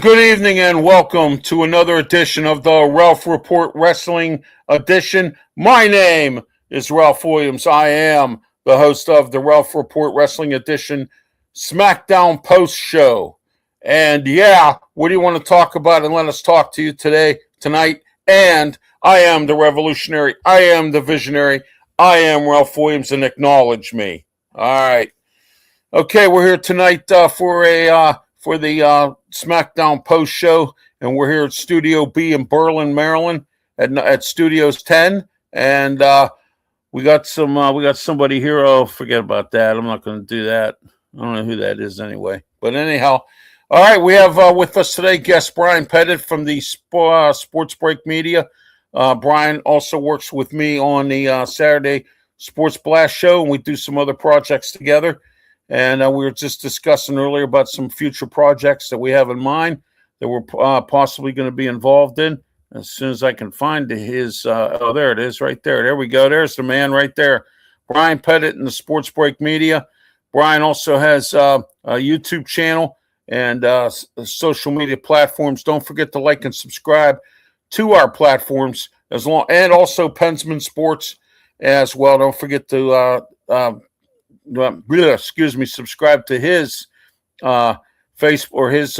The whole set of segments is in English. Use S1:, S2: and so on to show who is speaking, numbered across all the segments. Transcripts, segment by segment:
S1: good evening, and welcome to another edition of the Ralph Report Wrestling Edition. My name is Ralph Williams. I am the host of the Ralph Report Wrestling Edition Smackdown Postshow. And yeah, what do you want to talk about? And let us talk to you tonight. And I am the revolutionary. I am the visionary. I am Ralph Williams, and acknowledge me. All right. Okay, we're here tonight for the Smackdown Post Show, and we're here at Studio B in Berlin, Maryland, at Studios 10, and we got somebody here. Oh, forget about that. I'm not going to do that. I don't know who that is anyway. But anyhow, all right, we have with us today guest Brian Pettit from the Sports Break Media. Brian also works with me on the Saturday Sports Blast Show, and we do some other projects together. And we were just discussing earlier about some future projects that we have in mind that we're possibly going to be involved in. As soon as I can find his, oh, there it is right there. There we go. There's the man right there. Brian Pettit in the Sports Break Media. Brian also has a YouTube channel and social media platforms. Don't forget to like and subscribe to our platforms and also Pensman Sports as well. Don't forget to subscribe to his Facebook or his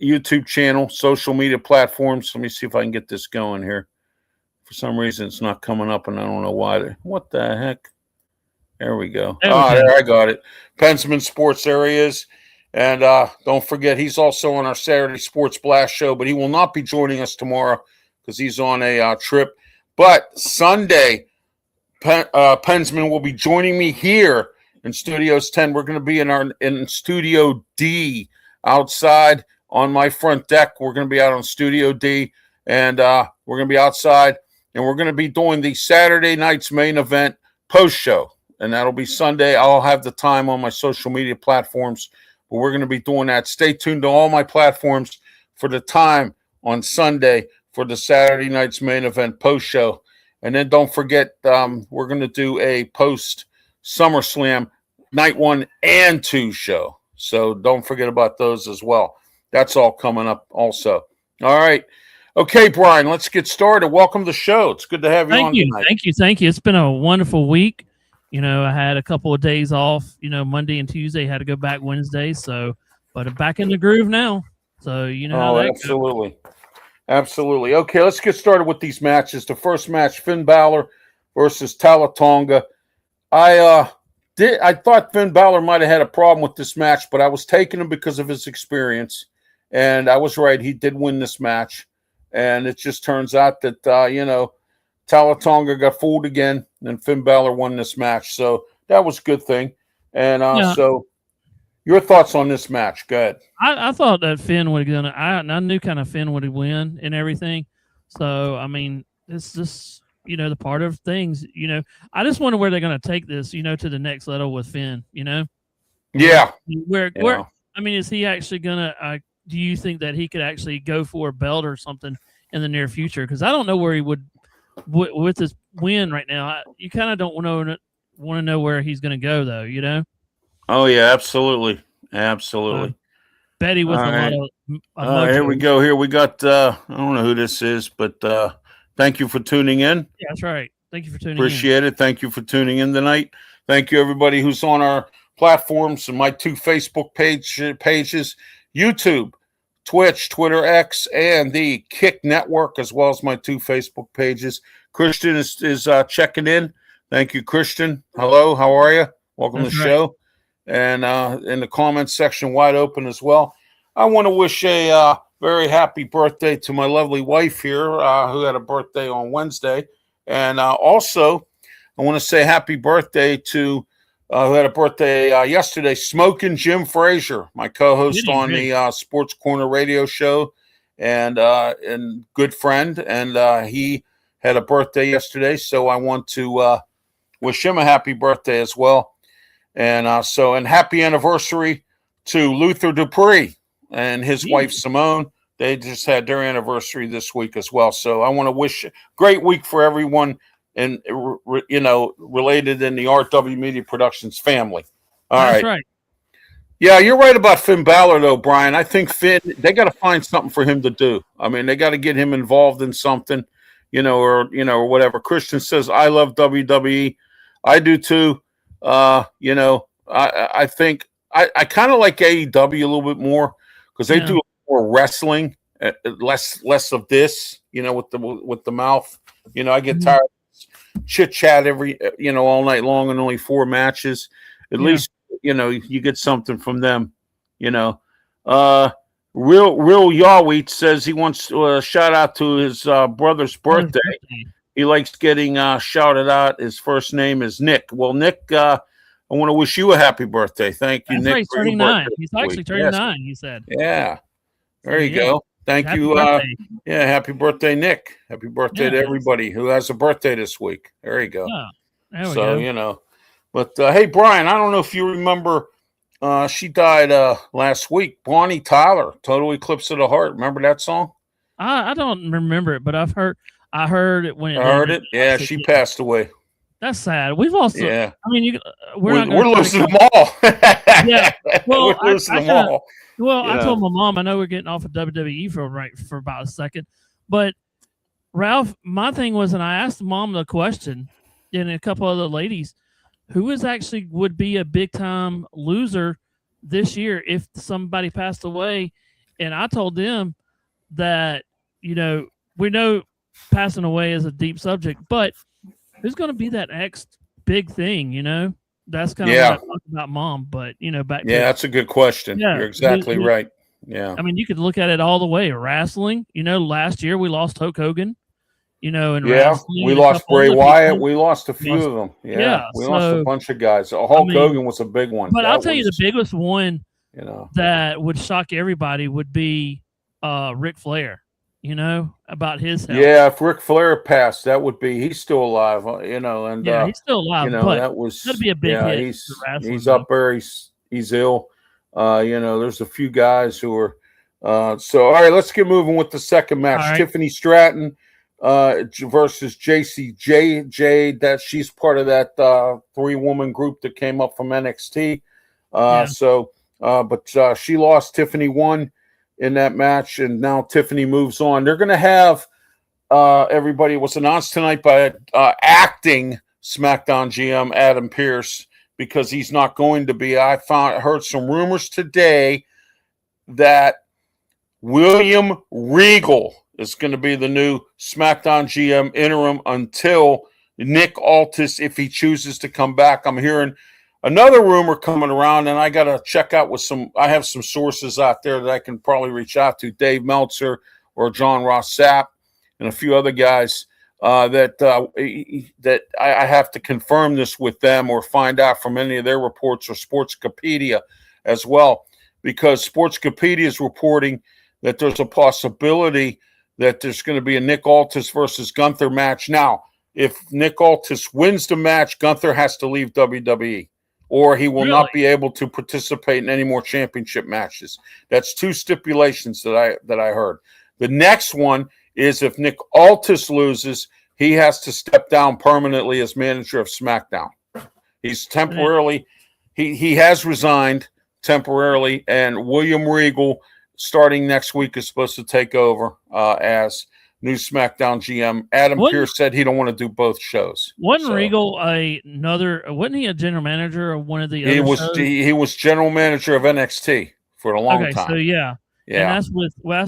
S1: YouTube channel, social media platforms. Let me see if I can get this going here. For some reason, it's not coming up, and I don't know why. What the heck? There we go. There I got it. Pensman Sports, there he is. And don't forget, he's also on our Saturday Sports Blast Show, but he will not be joining us tomorrow because he's on a trip. But Sunday, Pensman will be joining me here in Studios 10. We're going to be in Studio D outside on my front deck. We're going to be out on Studio D, and we're going to be outside, and we're going to be doing the Saturday night's main event post show, and that'll be Sunday. I'll have the time on my social media platforms, but we're going to be doing that. Stay tuned to all my platforms for the time on Sunday for the Saturday night's main event post show. And then don't forget, we're going to do a post SummerSlam night 1 and 2 show. So don't forget about those as well. That's all coming up also. All right. Okay, Brian, let's get started. Welcome to the show. It's good to have you on tonight.
S2: Thank you. It's been a wonderful week. You know, I had a couple of days off, Monday and Tuesday, had to go back Wednesday. But I'm back in the groove now. So, how that
S1: absolutely. Goes. Absolutely. Okay, let's get started with these matches. The first match, Finn Balor versus Tama Tonga. I thought Finn Balor might have had a problem with this match, but I was taking him because of his experience, and I was right. He did win this match, and it just turns out that Tama Tonga got fooled again, and Finn Balor won this match. So that was a good thing. And So your thoughts on this match? Go ahead.
S2: I thought that Finn would have done it. I knew kind of Finn would win and everything. So, I mean, it's just, the part of things, I just wonder where they're going to take this, to the next level with Finn,
S1: Yeah.
S2: Where, I mean, is he actually going to, do you think that he could actually go for a belt or something in the near future? Because I don't know where he would, with this win right now, you kind of don't want to know where he's going to go, though,
S1: Oh, yeah, absolutely. Absolutely.
S2: Betty with a lot of
S1: here we go. Here we got, I don't know who this is, but thank you for tuning in.
S2: Yeah, that's right. Thank you for tuning in.
S1: Appreciate it. Thank you for tuning in tonight. Thank you, everybody who's on our platforms and my 2 Facebook pages, YouTube, Twitch, Twitter X, and the Kick Network, as well as my 2 Facebook pages. Christian is checking in. Thank you, Christian. Hello, how are you? Welcome to the show. And in the comments section, wide open as well. I want to wish a very happy birthday to my lovely wife here, who had a birthday on Wednesday. And also, I want to say happy birthday to who had a birthday yesterday, Smokin' Jim Frazier, my co-host on the Sports Corner radio show, and good friend. And he had a birthday yesterday, so I want to wish him a happy birthday as well. And and happy anniversary to Luther Dupree and his wife Simone. They just had their anniversary this week as well. So I want to wish a great week for everyone and related in the RW Media Productions family. All right. Yeah, you're right about Finn Balor, though, Brian. I think Finn, they got to find something for him to do. I mean, they got to get him involved in something, or whatever. Christian says, I love WWE. I do too. I think I kind of like AEW a little bit more because they
S2: Yeah.
S1: do more wrestling, less of this, with the mouth. I get
S2: Mhm.
S1: tired of chit chat all night long and only 4 matches. At
S2: Yeah.
S1: least you get something from them, you know. Real Yahweh says he wants to shout out to his brother's
S2: On his
S1: birthday.
S2: birthday.
S1: He likes getting shouted out. His first name is Nick. Well, Nick, I want to wish you a happy birthday. Thank you,
S2: That's right.
S1: Nick,
S2: He's
S1: for your
S2: turning 9.
S1: birthday
S2: He's
S1: this
S2: actually
S1: week.
S2: turning
S1: Yes,
S2: 9. He said.
S1: yeah.
S2: So
S1: There you
S2: yeah.
S1: go. Thank
S2: Happy
S1: you.
S2: birthday.
S1: Yeah, happy birthday, Nick. Happy birthday to
S2: Yeah.
S1: everybody who has a birthday this week. There you go.
S2: Yeah. There we
S1: So,
S2: go.
S1: But hey, Brian, I don't know if you remember, she died last week. Bonnie Tyler, Total Eclipse of the Heart. Remember that song?
S2: I don't remember it, but I heard it when
S1: I
S2: it
S1: heard
S2: ended.
S1: it. Yeah,
S2: I said,
S1: she
S2: yeah,
S1: passed away.
S2: that's sad. We've also.
S1: Yeah,
S2: I mean, we're not going
S1: we're
S2: to try to
S1: losing
S2: get.
S1: them all.
S2: Yeah.
S1: We're
S2: Well,
S1: losing
S2: I
S1: them
S2: kind of.
S1: all.
S2: Well,
S1: You
S2: I told
S1: know.
S2: my mom. I know we're getting off of WWE for about a second, but Ralph, my thing was, and I asked mom the question, and a couple other ladies, who is actually would be a big time loser this year if somebody passed away, and I told them that we know passing away is a deep subject, but who's going to be that next big thing? That's kind of what I
S1: Yeah,
S2: talked about, mom. But back
S1: yeah,
S2: to
S1: that's a good question.
S2: yeah,
S1: You're exactly right. Yeah.
S2: I mean, you could look at it all the way. Wrestling, last year we lost Hulk Hogan, in
S1: Yeah,
S2: wrestling
S1: we
S2: and a
S1: lost
S2: couple
S1: Bray
S2: other
S1: Wyatt.
S2: people.
S1: We lost a
S2: We
S1: few
S2: lost,
S1: of them. Yeah,
S2: yeah.
S1: we lost a
S2: So
S1: bunch of guys.
S2: I
S1: Hulk
S2: mean,
S1: Hogan was a big one.
S2: but I'll
S1: That
S2: tell you the
S1: was,
S2: biggest one
S1: you know,
S2: that would shock everybody would be Ric Flair. About his health.
S1: yeah. If Ric Flair passed, that would be. He's still alive, and
S2: Yeah, he's still alive, but
S1: that
S2: that'd
S1: was,
S2: be a big
S1: yeah.
S2: hit for
S1: He's
S2: wrestling, though.
S1: up there. He's ill. There's a few guys who are. So all right, let's get moving with the second match.
S2: All right.
S1: Tiffany Stratton versus JCJ. That she's part of that 3-woman group that came up from NXT.
S2: Yeah.
S1: But she lost. Tiffany won in that match, and now Tiffany moves on. They're going to have everybody. Was announced tonight by acting SmackDown GM Adam Pearce, because he's not going to be. I heard some rumors today that William Regal is going to be the new SmackDown GM interim until Nick Aldis, if he chooses to come back. I'm hearing another rumor coming around, and I got to check out with I have some sources out there that I can probably reach out to, Dave Meltzer or John Ross Sapp and a few other guys that I have to confirm this with them or find out from any of their reports, or Sportskepedia as well, because Sportskepedia is reporting that there's a possibility that there's going to be a Nick Aldis versus Gunther match. Now, if Nick Aldis wins the match, Gunther has to leave WWE, or he will not be able to participate in any more championship matches. That's 2 stipulations that I heard. The next one is if Nick Aldis loses, he has to step down permanently as manager of SmackDown. He's temporarily, he has resigned temporarily, and William Regal, starting next week, is supposed to take over as new SmackDown GM. Adam Pearce said he don't want to do both shows.
S2: Wasn't Regal wasn't he a general manager of one of the other shows?
S1: He was general manager of NXT for a long time.
S2: So yeah. And that's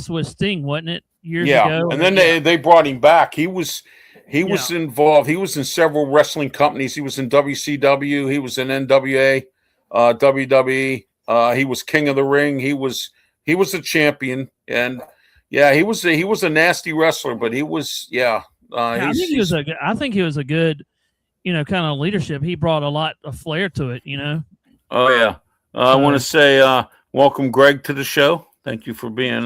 S2: with Sting, wasn't it? Years ago.
S1: And then they brought him back. He was involved. He was in several wrestling companies. He was in WCW. He was in NWA, WWE. He was King of the Ring. He was a champion, and he was a nasty wrestler. But he was I think
S2: he was a good kind of leadership. He brought a lot of flair to it.
S1: Oh yeah. I want to say welcome, Greg, to the show. Thank you for being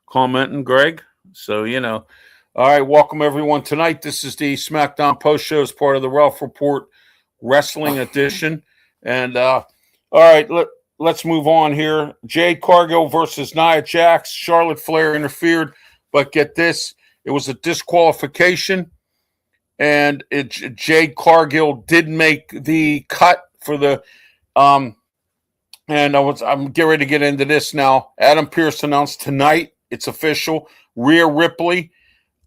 S1: commenting, Greg. So, all right, welcome everyone tonight. This is the SmackDown Post Show as part of the Ralph Report Wrestling Edition. And all right, let's move on here. Jade Cargill versus Nia Jax. Charlotte Flair interfered, but get this, it was a disqualification, and Jade Cargill did make the cut for the And I'm getting ready to get into this now. Adam Pearce announced tonight, it's official, Rhea Ripley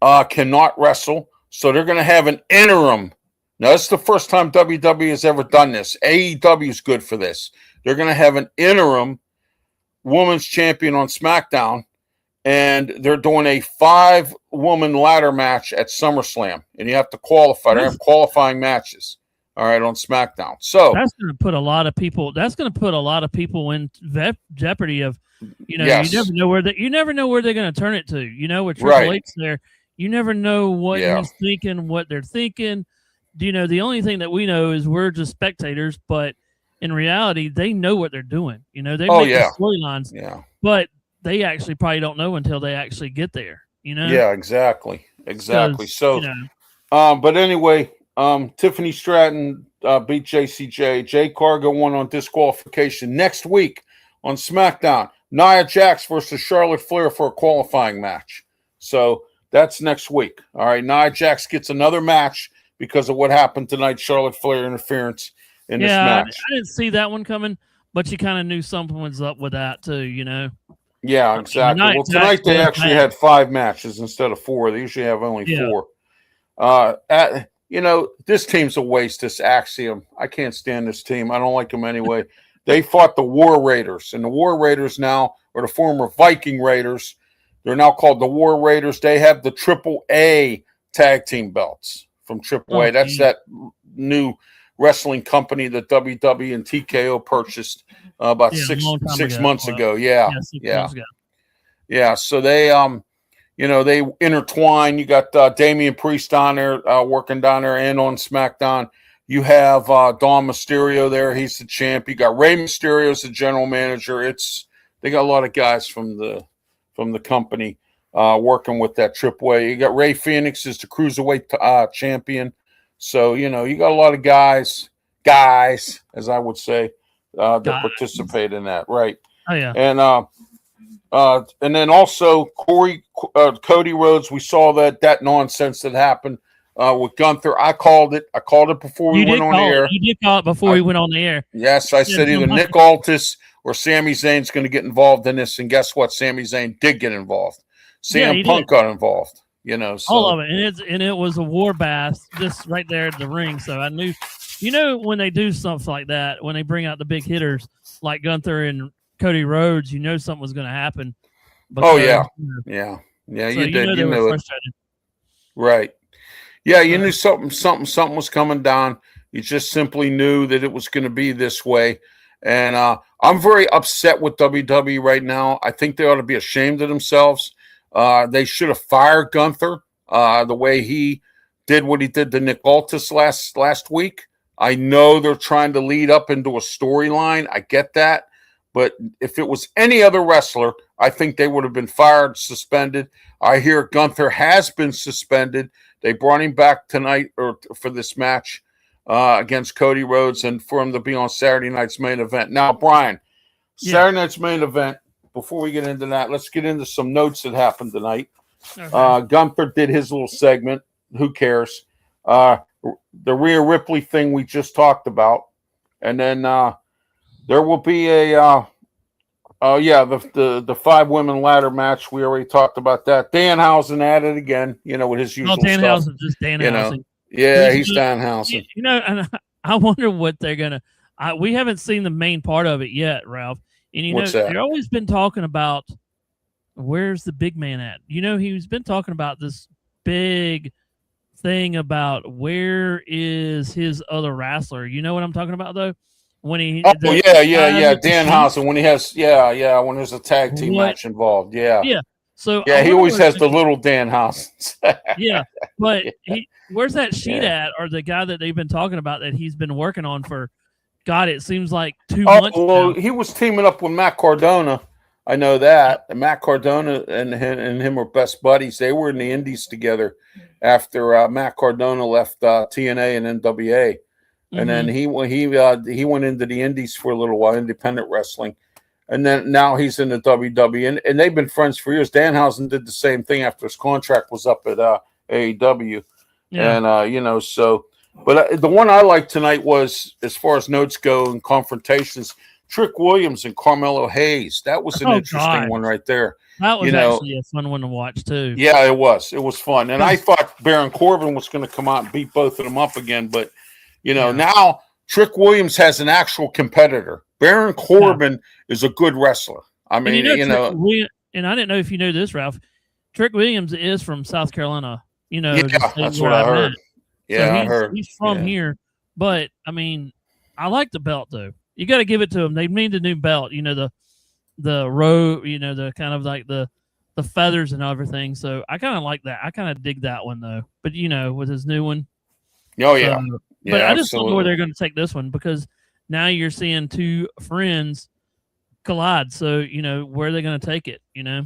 S1: cannot wrestle. So they're going to have an interim. Now, this is the first time WWE has ever done this. AEW is good for this. They're going to have an interim women's champion on SmackDown, and they're doing a 5-woman ladder match at SummerSlam, and you have to qualify. They have qualifying matches, all right, on SmackDown. So
S2: that's going to put a lot of people. That's going to put a lot of people in jeopardy of,
S1: yes.
S2: you never know where they're going to turn it to. With Triple H there, you never know what he's thinking, what they're thinking. The only thing that we know is we're just spectators, but in reality, they know what they're doing. They make the storylines, but they actually probably don't know until they actually get there.
S1: Yeah, exactly. So, but anyway, Tiffany Stratton beat JCJ. Jay Cargo won on disqualification. Next week on SmackDown, Nia Jax versus Charlotte Flair for a qualifying match. So that's next week. All right, Nia Jax gets another match because of what happened tonight. Charlotte Flair interference in this match.
S2: I didn't see that one coming, but you kind of knew something was up with that too.
S1: Yeah, exactly. Well, tonight they actually had 5 matches instead of 4. They usually have only 4. This team's a waste, this Axiom. I can't stand this team. I don't like them anyway. They fought the War Raiders, and the War Raiders now are the former Viking Raiders. They're now called the War Raiders. They have the AAA tag team belts from AAA. That's that new wrestling company that WWE and TKO purchased about six months ago. Yeah. So they they intertwine. You got Damian Priest on there working down there and on SmackDown. You have Dom Mysterio there. He's the champ. You got Rey Mysterio as the general manager. They got a lot of guys from the company working with that AAA. You got Rey Fenix as the cruiserweight champion. So you got a lot of guys, as I would say, that participate in that, right?
S2: Oh yeah.
S1: And then also Cody Rhodes. We saw that nonsense that happened with Gunther. I called it. Before we went on the air.
S2: You did call it before we went on the air.
S1: Yes, I said either Nick Aldis or Sami Zayn's going to get involved in this. And guess what? Sami Zayn did get involved. CM Punk got involved. So.
S2: All of it, and it was a war bath just right there at the ring. So I knew, when they do something like that, when they bring out the big hitters like Gunther and Cody Rhodes, something was going to happen.
S1: Because, yeah.
S2: So
S1: you did.
S2: They
S1: you
S2: were
S1: knew
S2: frustrated.
S1: it, right? Yeah, you knew something was coming down. You just simply knew that it was going to be this way. And I'm very upset with WWE right now. I think they ought to be ashamed of themselves. They should have fired Gunther the way he did what he did to Nick Aldis last week. I know they're trying to lead up into a storyline. I get that. But if it was any other wrestler, I think they would have been fired, suspended. I hear Gunther has been suspended. They brought him back tonight for this match against Cody Rhodes and for him to be on Saturday night's main event. Now, Brian, Saturday night's main event, before we get into that, let's get into some notes that happened tonight. Okay. Gunther did his little segment. Who cares? The Rhea Ripley thing we just talked about. And then there will be the 5-women ladder match. We already talked about that. Danhausen at it again, with his usual
S2: Danhausen,
S1: stuff.
S2: Just Danhausen.
S1: Yeah, he's Danhausen.
S2: And I wonder what they're going to we haven't seen the main part of it yet, Ralph. And,
S1: What's that?
S2: they've always been talking about where's the big man at? He's been talking about this big thing about where is his other wrestler. You know what I'm talking about, though? When he
S1: Danhausen, when he has when there's a tag team match involved. So he always has the little Danhausens.
S2: But where's that sheet at, or the guy that they've been talking about that he's been working on for God, it seems like 2 months now.
S1: He was teaming up with Matt Cardona. I know that. And Matt Cardona and him were best buddies. They were in the Indies together after Matt Cardona left TNA and NWA. And then he went into the Indies for a little while, independent wrestling. And then now he's in the WWE. And they've been friends for years. Danhausen did the same thing after his contract was up at AEW. Yeah. And, so... But the one I liked tonight was, as far as notes go and confrontations, Trick Williams and Carmelo Hayes. That was an interesting one right there.
S2: That was actually a fun one to watch too.
S1: Yeah, it was. It was fun. And I thought Baron Corbin was going to come out and beat both of them up again. But, now Trick Williams has an actual competitor. Baron Corbin is a good wrestler. I mean,
S2: and I didn't know if you knew this, Ralph. Trick Williams is from South Carolina.
S1: That's what I heard. Yeah, I heard.
S2: He's from here. But, I mean, I like the belt, though. You got to give it to him. They made the new belt, the row, the kind of like the feathers and everything. So I kind of like that. I kind of dig that one, though. But, with his new one.
S1: Oh, yeah.
S2: But I just don't know where they're going to take this one because now you're seeing two friends collide. So, where are they going to take it,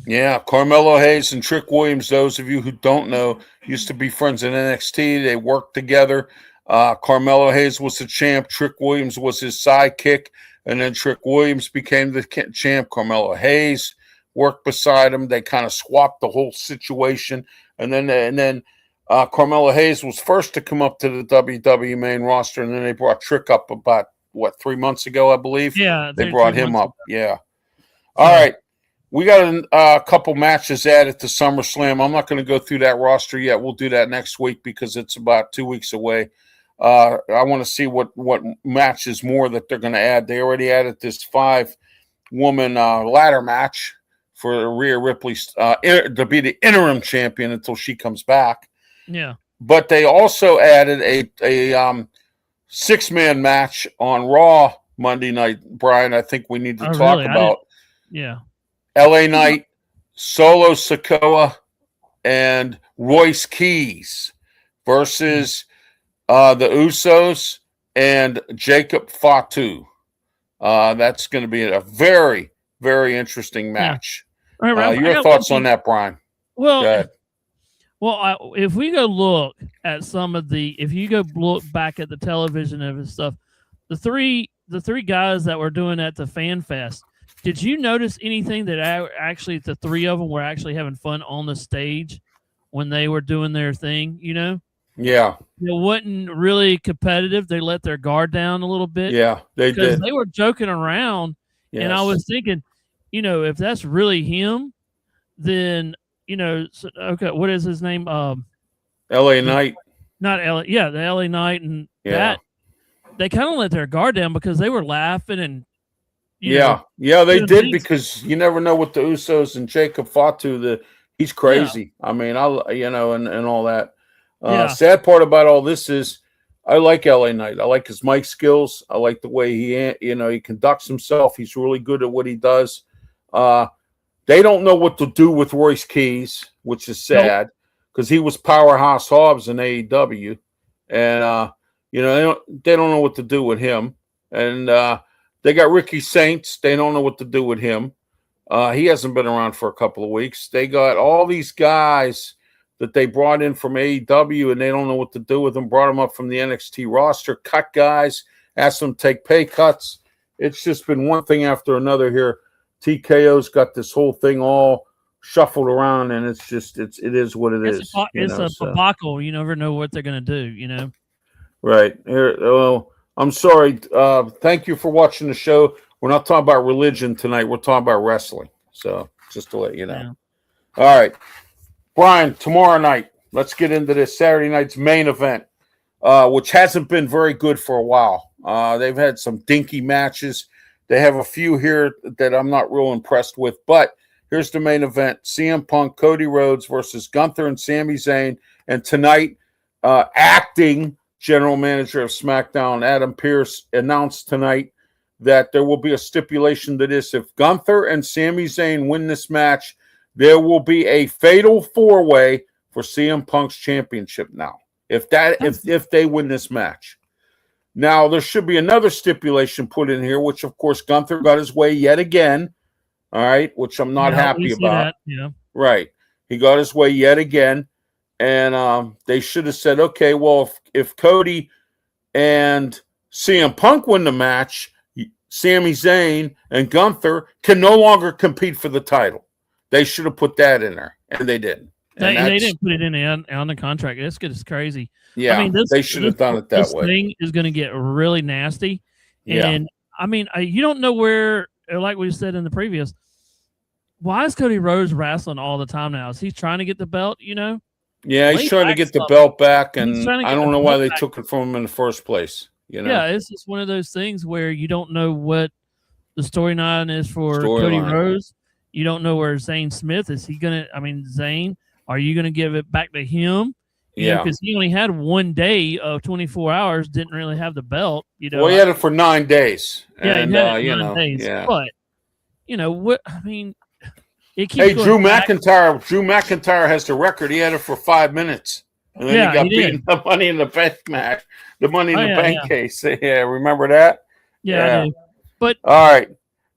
S1: Yeah, Carmelo Hayes and Trick Williams, those of you who don't know, used to be friends in NXT. They worked together. Carmelo Hayes was the champ. Trick Williams was his sidekick. And then Trick Williams became the champ. Carmelo Hayes worked beside him. They kind of swapped the whole situation. And then Carmelo Hayes was first to come up to the WWE main roster. And then they brought Trick up about, 3 months ago, I believe?
S2: Yeah.
S1: They brought him up. Yeah. All right. We got a couple matches added to SummerSlam. I'm not going to go through that roster yet. We'll do that next week because it's about 2 weeks away. I want to see what matches more that they're going to add. They already added this 5-woman ladder match for Rhea Ripley to be the interim champion until she comes back.
S2: Yeah.
S1: But they also added a 6-man match on Raw Monday night. Brian, I think we need to talk about.
S2: Yeah.
S1: LA Knight, Solo Sikoa, and Royce Keys versus the Usos and Jacob Fatu. That's going to be a very, very interesting match.
S2: Yeah. All right,
S1: your thoughts on that, Brian?
S2: Well, if we go look at if you go look back at the television of his stuff, the three guys that were doing at the Fan Fest, did you notice anything that actually the three of them were actually having fun on the stage when they were doing their thing?
S1: Yeah.
S2: It wasn't really competitive. They let their guard down a little bit.
S1: Yeah, they did.
S2: Because they were joking around, and I was thinking, if that's really him, then okay, what is his name?
S1: LA Knight.
S2: Not LA. Yeah, the LA Knight, and that they kind of let their guard down because they were laughing and. They did because you never know what the Usos and Jacob Fatu. He's crazy. Yeah. I mean, and all that. Sad part about all this is I like LA Knight. I like his mic skills. I like the way he conducts himself. He's really good at what he does. They don't know what to do with Royce Keys, which is sad because he was Powerhouse Hobbs in AEW, and they don't know what to do with him. And they got Ricky Saints. They don't know what to do with him. He hasn't been around for a couple of weeks. They got all these guys that they brought in from AEW, and they don't know what to do with them. Brought them up from the NXT roster, cut guys, asked them to take pay cuts. It's just been one thing after another here. TKO's got this whole thing all shuffled around, and it is what it is. It's a debacle. You never know what they're going to do,
S1: Right. Well, I'm sorry. Thank you for watching the show. We're not talking about religion tonight. We're talking about wrestling. So just to let you know. Yeah. All right. Brian, tomorrow night, let's get into this Saturday night's main event, which hasn't been very good for a while. They've had some dinky matches. They have a few here that I'm not real impressed with, but here's the main event. CM Punk, Cody Rhodes versus Gunther and Sami Zayn. And tonight, acting general manager of SmackDown, Adam Pearce, announced tonight that there will be a stipulation to this. If Gunther and Sami Zayn win this match, there will be a fatal 4-way for CM Punk's championship now. If they win this match. Now, there should be another stipulation put in here, which, of course, Gunther got his way yet again, all right, which I'm not happy about. Right. He got his way yet again, and they should have said, okay, well, if Cody and CM Punk win the match, Sami Zayn and Gunther can no longer compete for the title. They should have put that in there, and they didn't.
S2: They didn't put it in on the contract. It's crazy.
S1: Yeah, I mean, they should have done it that way.
S2: This thing is going to get really nasty, and I mean, you don't know where, like we said in the previous, why is Cody Rhodes wrestling all the time now? Is he trying to get the belt,
S1: Yeah, he's
S2: Lay
S1: trying to
S2: back
S1: get the
S2: some.
S1: belt back,
S2: He's
S1: and
S2: trying to
S1: I
S2: get the
S1: don't know why
S2: belt
S1: they
S2: back.
S1: took it from him in the first place.
S2: Yeah, it's just one of those things where you don't know what the storyline is for Cody
S1: Storyline.
S2: Rhodes. You don't know where Zane Smith is. Zane, are you going to give it back to him? Because he only had 1 day of 24 hours, didn't really have the belt.
S1: Well, he had it for 9 days.
S2: Yeah,
S1: and,
S2: he had it 9 days.
S1: Yeah.
S2: But what? I mean, it keeps.
S1: Hey,
S2: going
S1: Drew
S2: back.
S1: McIntyre. Drew McIntyre has the record. He had it for 5 minutes, and then he got beaten the Money in the Bank match, the Money in the Bank case. Yeah, remember that?
S2: Yeah, I do. But
S1: all right,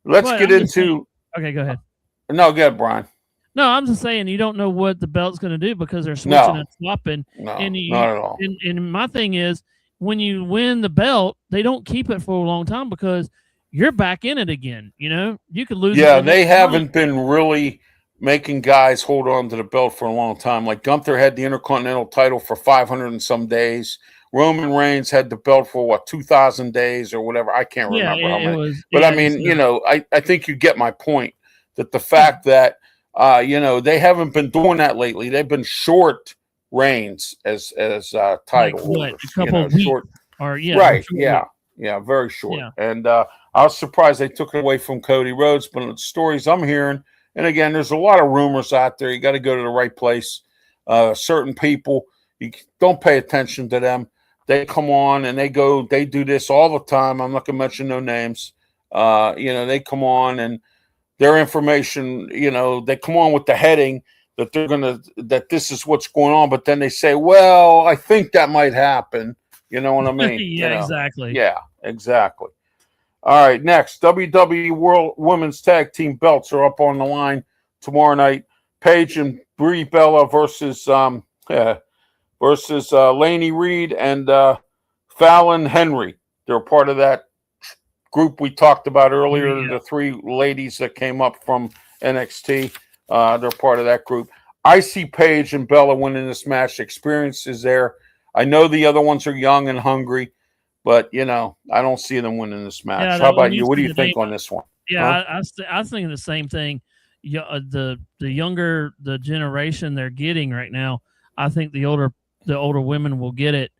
S1: let's get into.
S2: Okay, go ahead.
S1: No, go ahead, Brian.
S2: No, I'm just saying you don't know what the belt's going to do because they're switching and swapping.
S1: No, not at all.
S2: And my thing is, when you win the belt, they don't keep it for a long time because you're back in it again. You could lose.
S1: Yeah, they haven't been really making guys hold on to the belt for a long time. Like Gunther had the Intercontinental title for 500 and some days. Roman Reigns had the belt for 2,000 days or whatever. I can't remember how many. But I mean, I think you get my point. That the fact that they haven't been doing that lately. They've been short reigns as title holders.
S2: A couple of weeks
S1: short,
S2: right?
S1: Yeah, very short.
S2: Yeah.
S1: And I was surprised they took it away from Cody Rhodes. But the stories I'm hearing, and again, there's a lot of rumors out there. You got to go to the right place. Certain people, you don't pay attention to them. They come on and they do this all the time. I'm not going to mention no names. They come on and their information, they come on with the heading that that this is what's going on, but then they say, well, I think that might happen. You know what I mean?
S2: Exactly.
S1: Yeah, exactly. All right, next, WWE World Women's Tag Team belts are up on the line tomorrow night. Paige and Brie Bella versus Laney Reed and Fallon Henry. They're part of that group we talked about earlier, the 3 ladies that came up from NXT. They're part of that group. I see Paige and Bella winning this match. Experience is there. I know the other ones are young and hungry, but I don't see them winning this match. How about you? What do you think on this one?
S2: Yeah, I was thinking the same thing. Yeah, the younger the generation they're getting right now, I think the older women will get it.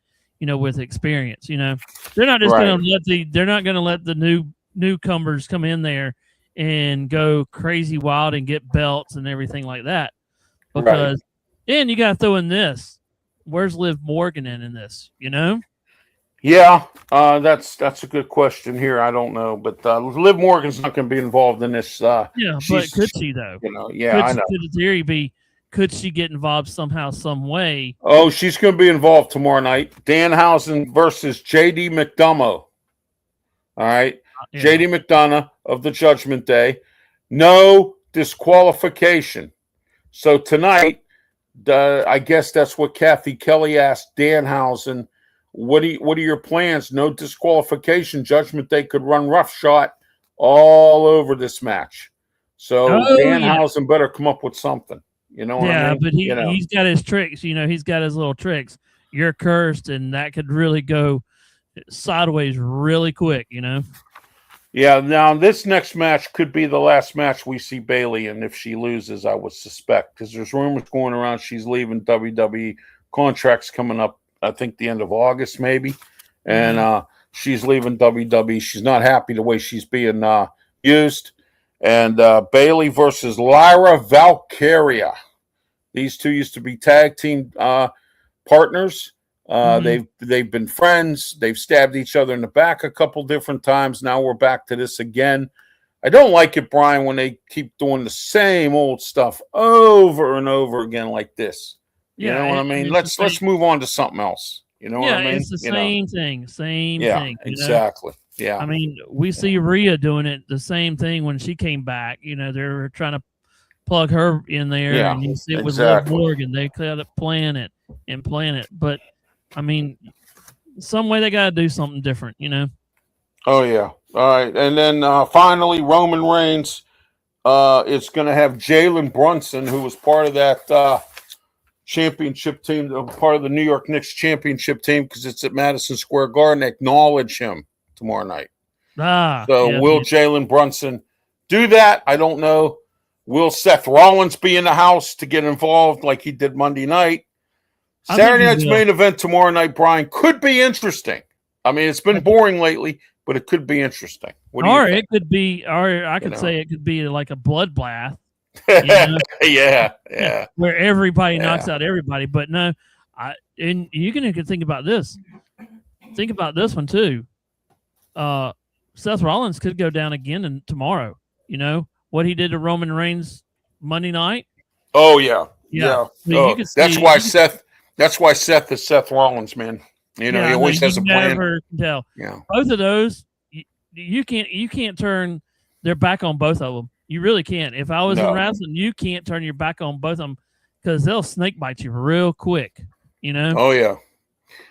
S2: With experience, they're not just going to let the newcomers come in there and go crazy wild and get belts and everything like that. Because and you got to throw in this. Where's Liv Morgan in this?
S1: Yeah, that's a good question here. I don't know, but Liv Morgan's not going to be involved in this.
S2: But could she though?
S1: I know.
S2: Could the theory be? Could she get involved somehow, some way?
S1: Oh, she's going to be involved tomorrow night. Danhausen versus J.D. McDonough. All right. Yeah. J.D. McDonough of the Judgment Day. No disqualification. So tonight, I guess that's what Kathy Kelly asked Danhausen. What are your plans? No disqualification. Judgment Day could run roughshod all over this match. So Danhausen better come up with something. You know what I mean?
S2: But he's got his tricks. He's got his little tricks. You're cursed, and that could really go sideways really quick.
S1: Yeah. Now this next match could be the last match we see Bayley in if she loses. I would suspect because there's rumors going around she's leaving WWE. Contracts coming up. I think the end of August maybe, and she's leaving WWE. She's not happy the way she's being used. And Bayley versus Lyra Valkyria. These two used to be tag team partners. They've been friends. They've stabbed each other in the back a couple different times. Now we're back to this again. I don't like it, Brian, when they keep doing the same old stuff over and over again like this. You know what I mean? Let's move on to something else. You know what I mean?
S2: It's the same thing. Same thing.
S1: Exactly. Yeah.
S2: I mean, we see Rhea doing it the same thing when she came back. They're trying to plug her in there, and you see it with Liv Morgan. They kind of plan it. But I mean, some way they got to do something different.
S1: Oh yeah. All right, and then finally, Roman Reigns. It's going to have Jalen Brunson, who was part of that championship team, part of the New York Knicks championship team, because it's at Madison Square Garden. Acknowledge him tomorrow night. So will Jalen Brunson do that? I don't know. Will Seth Rollins be in the house to get involved like he did Monday night? Saturday night's main event tomorrow night, Brian, could be interesting. I mean, it's been boring lately, but it could be interesting.
S2: Or it could be, or I could say it could be like a bloodbath.
S1: Yeah.
S2: Where everybody knocks out everybody. But no, and you can think about this. Think about this one too. Seth Rollins could go down again tomorrow. You know what he did to Roman Reigns Monday night?
S1: Oh yeah.
S2: I mean,
S1: that's why Seth is Seth Rollins, man. You know, he always has a plan.
S2: Never can tell.
S1: Yeah.
S2: Both of those, you can't turn their back on both of them. You really can't. If I was in wrestling, you can't turn your back on both of them because they'll snake bite you real quick. You know?
S1: Oh yeah.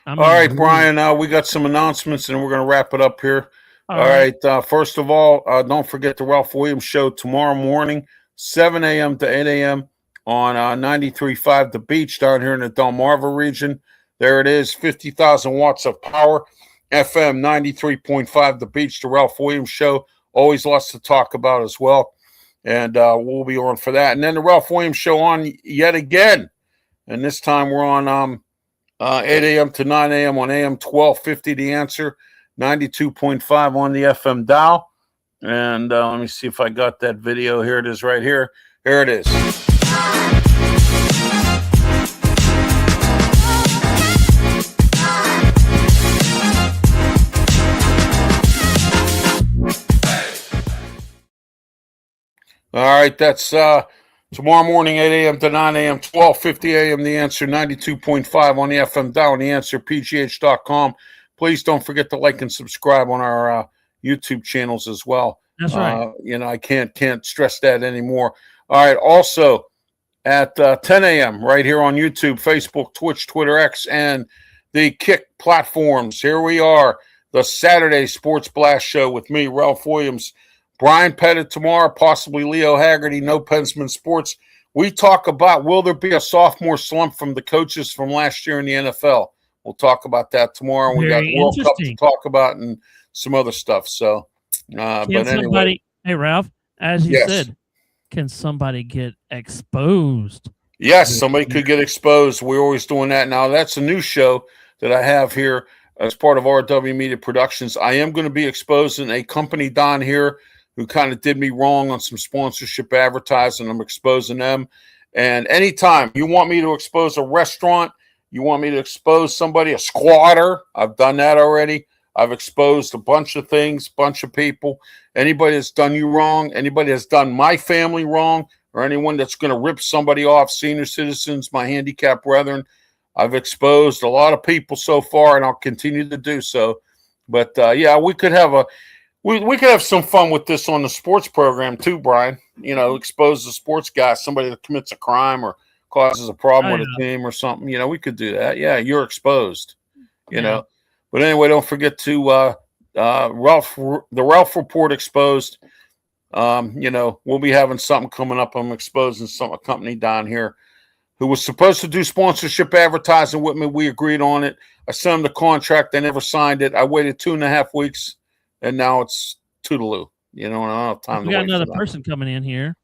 S1: All right, Brian. We got some announcements, and we're going to wrap it up here. All right. First of all, don't forget the Ralph Williams Show tomorrow morning, 7 a.m. to 8 a.m. on 93.5 The Beach down here in the Delmarva region. There it is, 50,000 watts of power. FM 93.5 The Beach, the Ralph Williams Show. Always lots to talk about as well. And we'll be on for that. And then the Ralph Williams Show on yet again. And this time we're on 8 a.m. to 9 a.m. on AM 1250, The Answer, 92.5 on the FM dial. And let me see if I got that video. Here it is right here. Here it is. All right, that's tomorrow morning, 8 a.m. to 9 a.m., 12:50 a.m., The Answer, 92.5 on the FM dial, TheAnswerPGH.com. Please don't forget to like and subscribe on our YouTube channels as well.
S2: That's right.
S1: You know, I can't stress that anymore. All right, also at 10 a.m. right here on YouTube, Facebook, Twitch, Twitter, X, and the Kick platforms. Here we are, the Saturday Sports Blast Show with me, Ralph Williams. Brian Pettit tomorrow, possibly Leo Haggerty, No Pensman Sports. We talk about, will there be a sophomore slump from the coaches from last year in the NFL? We'll talk about that tomorrow. We got World Cup to talk about and some other stuff. So, but anyway.
S2: Hey, Ralph, as you said, can somebody get exposed?
S1: Yes, somebody could get exposed. We're always doing that. Now, that's a new show that I have here as part of RW Media Productions. I am going to be exposing a company down here who kind of did me wrong on some sponsorship advertising. I'm exposing them. And anytime you want me to expose a restaurant, you want me to expose somebody, a squatter, I've done that already. I've exposed a bunch of things, bunch of people. Anybody that's done you wrong, anybody that's done my family wrong, or anyone that's going to rip somebody off, senior citizens, my handicapped brethren, I've exposed a lot of people so far, and I'll continue to do so. But, we could have we could have some fun with this on the sports program too, Brian. You know, expose the sports guy, somebody that commits a crime or causes a problem with a team or something. You know, we could do that. Yeah, you're exposed. You know. But anyway, don't forget to the Ralph Report exposed. You know, we'll be having something coming up. I'm exposing a company down here who was supposed to do sponsorship advertising with me. We agreed on it. I sent them the contract. They never signed it. I waited 2.5 weeks. And now it's toodaloo. You know, I don't have time to wait.
S2: We got another person coming in here.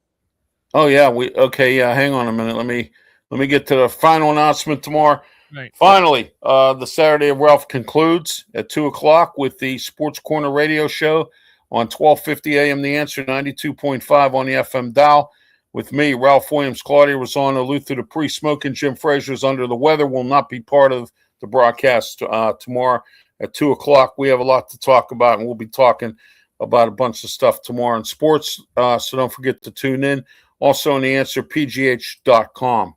S1: Oh yeah, hang on a minute. Let me get to the final announcement tomorrow.
S2: Right.
S1: Finally, the Saturday of Ralph concludes at 2:00 with the Sports Corner Radio Show on 12:50 a.m. The Answer, 92.5 on the FM dial. With me, Ralph Williams, Claudia Rosano, Luther Dupree, Smoking Jim Frazier's under the weather, will not be part of the broadcast tomorrow. At 2:00, we have a lot to talk about, and we'll be talking about a bunch of stuff tomorrow in sports. So don't forget to tune in. Also on TheAnswerPGH.com.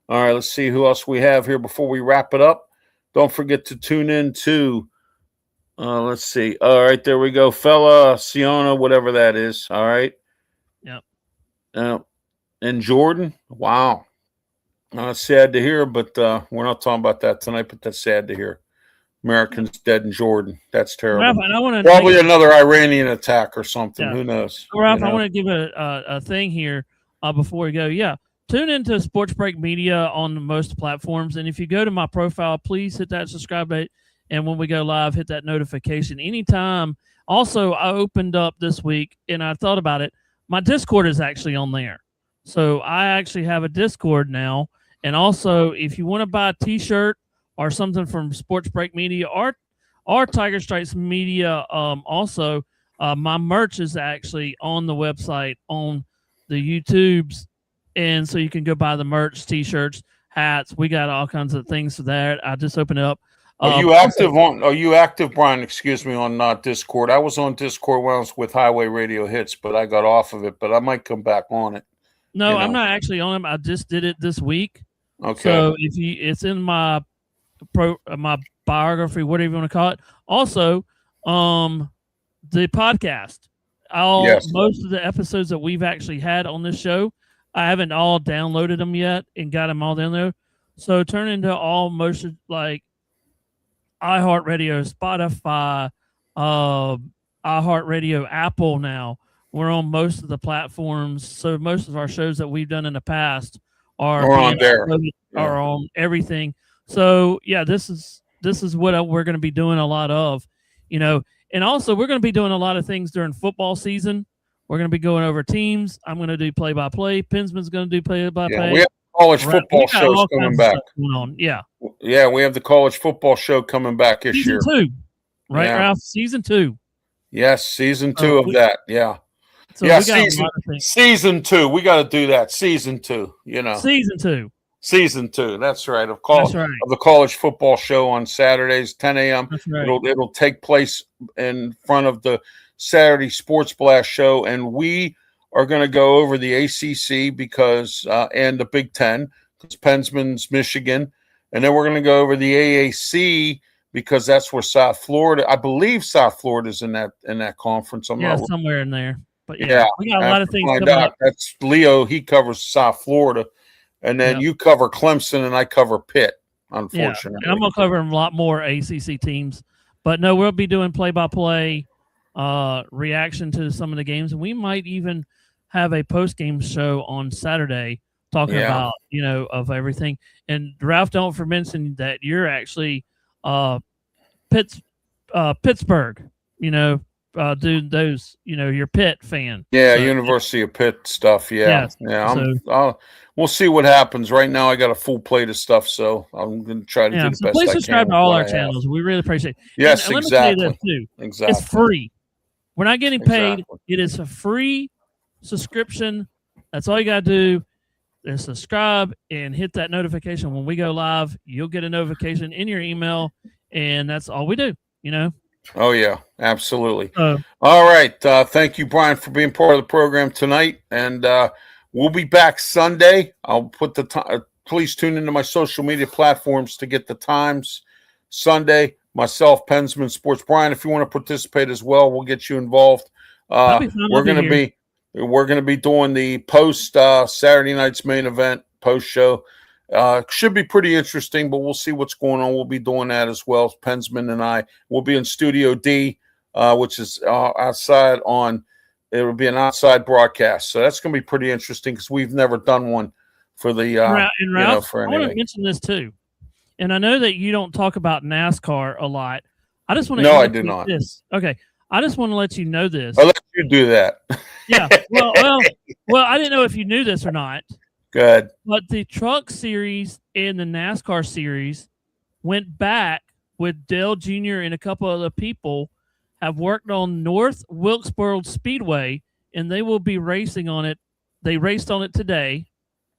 S1: All right, let's see who else we have here before we wrap it up. Don't forget to tune in to, let's see. All right, there we go. Fella Siona, whatever that is. All right.
S2: Yep.
S1: And Jordan. Wow. Sad to hear, but we're not talking about that tonight, but that's sad to hear. Americans dead in Jordan. That's terrible.
S2: Ralph,
S1: probably another Iranian attack or something. Yeah. Who knows?
S2: Ralph, I want to give a thing here before we go. Yeah, tune into Sports Break Media on most platforms, and if you go to my profile, please hit that subscribe button And when we go live, hit that notification anytime. Also, I opened up this week and I thought about it. My Discord is actually on there. So I actually have a Discord now. And also, if you want to buy a T-shirt or something from Sports Break Media or Tiger Stripes Media, also, my merch is actually on the website, on the YouTubes. And so you can go buy the merch, T-shirts, hats. We got all kinds of things for that. I just opened it up.
S1: Are you active, Brian? Excuse me, on Discord. I was on Discord when I was with Highway Radio Hits, but I got off of it. But I might come back on it.
S2: No, I'm not actually on it. I just did it this week.
S1: Okay.
S2: So it's in my biography, whatever you want to call it. Also, the podcast. Most of the episodes that we've actually had on this show, I haven't all downloaded them yet and got them all down there. So turn into most like iHeartRadio, Spotify, iHeartRadio, Apple now. We're on most of the platforms. So most of our shows that we've done in the past are
S1: on there.
S2: Are on everything. So yeah, this is what we're going to be doing a lot of, and also we're going to be doing a lot of things during football season. We're going to be going over teams. I'm going to do play-by-play. Pensman's going to do play-by-play.
S1: Yeah, we have college football shows coming back.
S2: Going on. Yeah,
S1: we have the college football show coming back this year.
S2: Season 2, right, Ralph? Season 2.
S1: Yes, season 2 of that. Yeah.
S2: So
S1: season 2. We got to do that. Season 2. Season 2. That's right. Of the college football show on Saturdays, 10 a.m.
S2: That's right.
S1: It'll take place in front of the Saturday Sports Blast show, and we are going to go over the ACC because and the Big Ten, because Pensman's Michigan, and then we're going to go over the AAC because that's where South Florida. I believe South Florida is in that conference.
S2: Somewhere in there. But we got a lot of things coming up.
S1: That's Leo. He covers South Florida, and then you cover Clemson, and I cover Pitt. Unfortunately,
S2: and I'm going to cover a lot more ACC teams. But no, we'll be doing play-by-play. Reaction to some of the games, and we might even have a post-game show on Saturday talking about of everything. And Ralph, don't mention that you're actually Pittsburgh, doing those, you're Pitt fan.
S1: Yeah, so, University of Pitt stuff. Yeah. We'll see what happens. Right now, I got a full plate of stuff, so I'm going to try to do the best I can.
S2: Please subscribe to all our channels. We really appreciate it.
S1: Yes,
S2: and
S1: exactly.
S2: Let me tell you this too.
S1: Exactly.
S2: It's free. We're not getting paid. Exactly. It is a free subscription. That's all you got to do is subscribe and hit that notification. When we go live, you'll get a notification in your email, and that's all we do,
S1: Oh, yeah, absolutely. All right. Thank you, Brian, for being part of the program tonight, and we'll be back Sunday. I'll put the time. Please tune into my social media platforms to get the times. Sunday. Myself, Pensman Sports. Brian, if you want to participate as well, we'll get you involved. We're going to be doing the post Saturday night's main event post show. Should be pretty interesting, but we'll see what's going on. We'll be doing that as well. Pensman and I will be in Studio D, which is outside on. It will be an outside broadcast, so that's going to be pretty interesting because we've never done one for the.
S2: Ralph,
S1: for
S2: I want to mention this too. And I know that you don't talk about NASCAR a lot. I just want to.
S1: No, I do not.
S2: This. Okay, I just want to let you know this.
S1: I'll let you do that.
S2: Yeah. Well, I didn't know if you knew this or not.
S1: Good.
S2: But the Truck Series and the NASCAR Series went back with Dale Jr. and a couple other people have worked on North Wilkesboro Speedway, and they will be racing on it. They raced on it today.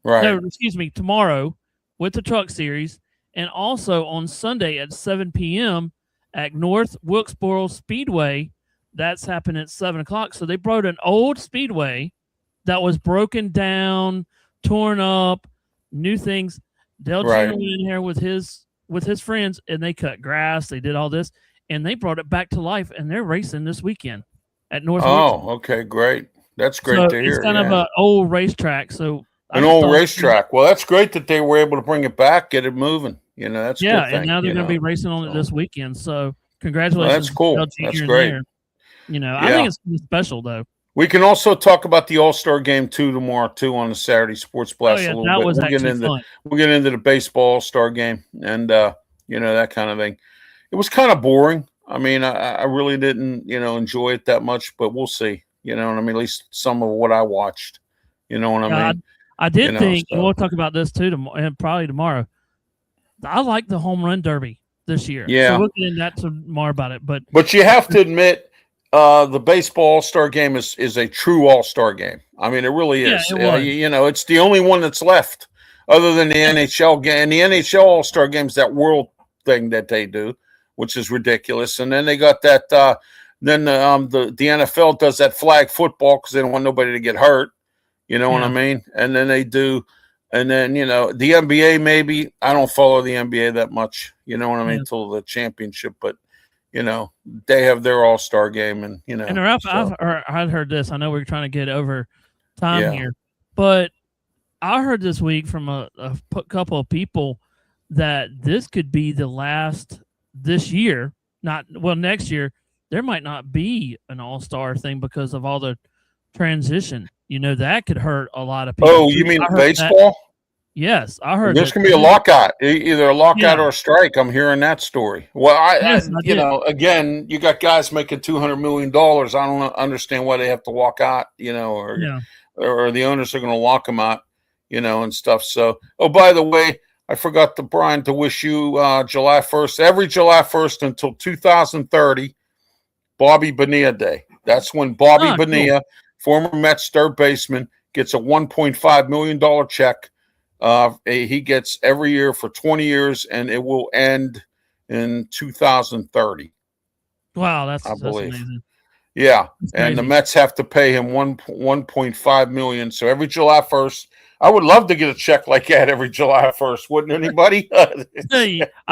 S1: Right.
S2: No, excuse me, tomorrow with the Truck Series. And also on Sunday at 7 p.m. at North Wilkesboro Speedway. That's happening at 7 o'clock. So they brought an old speedway that was broken down, torn up, new things. Dale Jr. went in here with his friends, and they cut grass. They did all this, and they brought it back to life, and they're racing this weekend at North Wilkesboro.
S1: Okay, great. That's great to hear.
S2: It's kind of an old racetrack. So
S1: an old racetrack. Well, that's great that they were able to bring it back, get it moving. That's a good thing,
S2: and now they're going to be racing on it this weekend. So congratulations.
S1: That's cool. That's great.
S2: I think it's special though.
S1: We can also talk about the All-Star game tomorrow on the Saturday Sports Blast a little bit.
S2: Was actually fun.
S1: We'll get into the baseball All-Star game and that kind of thing. it was kind of boring. I mean, I really didn't, enjoy it that much, but we'll see. You know what I mean? At least some of what I watched. You know what I mean?
S2: I did think, and
S1: so.
S2: we'll talk about this too, and probably tomorrow. I like the home run derby this year.
S1: Yeah.
S2: So we'll get into that tomorrow about it.
S1: But you have to admit, the baseball All-Star game is a true All-Star game. I mean, it really is.
S2: Yeah,
S1: it's the only one that's left other than the NHL game. And the NHL All-Star game is that world thing that they do, which is ridiculous. And then they got that then the NFL does that flag football because they don't want nobody to get hurt. You know what I mean? And then they do, and then, the NBA maybe. I don't follow the NBA that much, you know what I mean, until the championship. But, they have their All-Star game. And,
S2: And Ralph,
S1: so.
S2: I've heard this. I know we're trying to get over time here. But I heard this week from a couple of people that this could be the last this year. Next year, there might not be an All-Star thing because of all the transition. That could hurt a lot of people.
S1: Oh, you mean baseball?
S2: Yes, I heard.
S1: There's going to be a lockout, either a lockout or a strike. I'm hearing that story. Well, again, you got guys making $200 million. I don't understand why they have to walk out, or the owners are going to lock them out, and stuff. So, by the way, I forgot Brian, to wish you July 1st, every July 1st until 2030, Bobby Bonilla Day. That's when Bobby Bonilla, former Mets third baseman, gets a $1.5 million check. He gets every year for 20 years, and it will end in 2030.
S2: Wow, that's
S1: believe.
S2: Amazing.
S1: Yeah, and the Mets have to pay him $1.5 million. So every July 1st, I would love to get a check like that every July 1st. Wouldn't anybody?
S2: I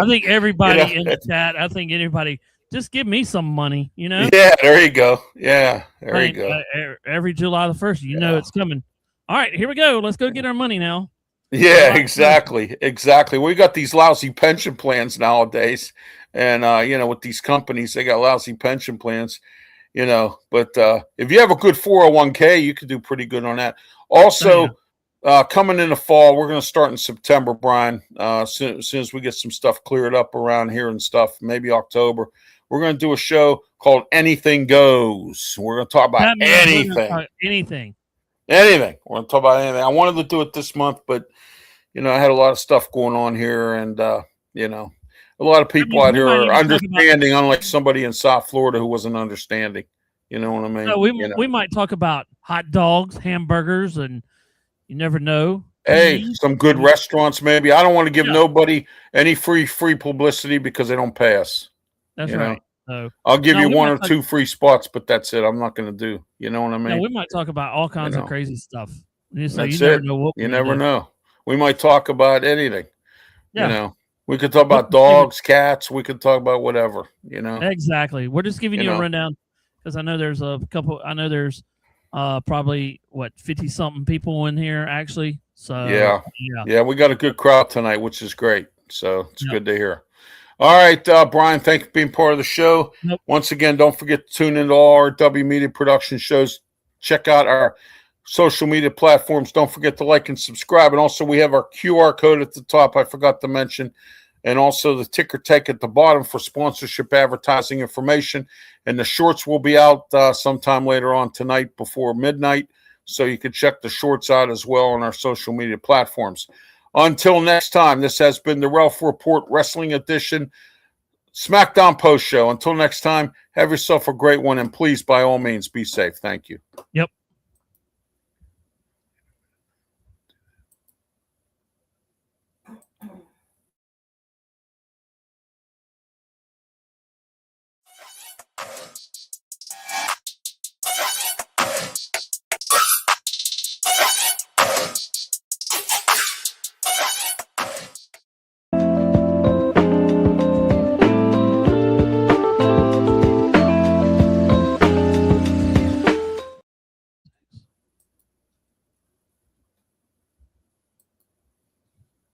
S2: think everybody in the chat. I think anybody. Just give me some money, Yeah,
S1: there you go. Yeah, there you go.
S2: Every July the 1st, it's coming. All right, here we go. Let's go get our money now.
S1: Yeah, exactly. We got these lousy pension plans nowadays, and with these companies, they got lousy pension plans, But if you have a good 401k, you could do pretty good on that. Also, coming in the fall, we're going to start in September, Brian. As soon as we get some stuff cleared up around here and stuff, maybe October. We're going to do a show called Anything Goes. We're going to talk about anything.
S2: Anything.
S1: We're going to talk about anything. I wanted to do it this month, but, I had a lot of stuff going on here. And, a lot of people out here are understanding, unlike somebody in South Florida who wasn't understanding. You know what I mean?
S2: No, we might talk about hot dogs, hamburgers, and you never know.
S1: Hey, some good restaurants maybe. I don't want to give nobody any free publicity because they don't pass.
S2: That's right. So,
S1: I'll give you one or two free spots, but that's it. I'm not going to do. You know what I mean?
S2: We might talk about all kinds of crazy stuff. So
S1: that's
S2: you never know what
S1: you never know. We might talk about anything.
S2: Yeah.
S1: We could talk about dogs, cats. We could talk about whatever.
S2: Exactly. We're just giving you a rundown because I know there's a couple. I know there's probably 50-something people in here actually. So
S1: yeah, we got a good crowd tonight, which is great. So it's good to hear. All right, Brian, thank you for being part of the show. Once again, don't forget to tune into all our W Media production shows. Check out our social media platforms. Don't forget to like and subscribe. And also, we have our QR code at the top, I forgot to mention. And also the ticker tape at the bottom for sponsorship advertising information. And the shorts will be out sometime later on tonight before midnight. So you can check the shorts out as well on our social media platforms. Until next time, this has been the Ralph Report Wrestling Edition Smackdown Post Show. Until next time, have yourself a great one, and please, by all means, be safe. Thank you.
S2: Yep.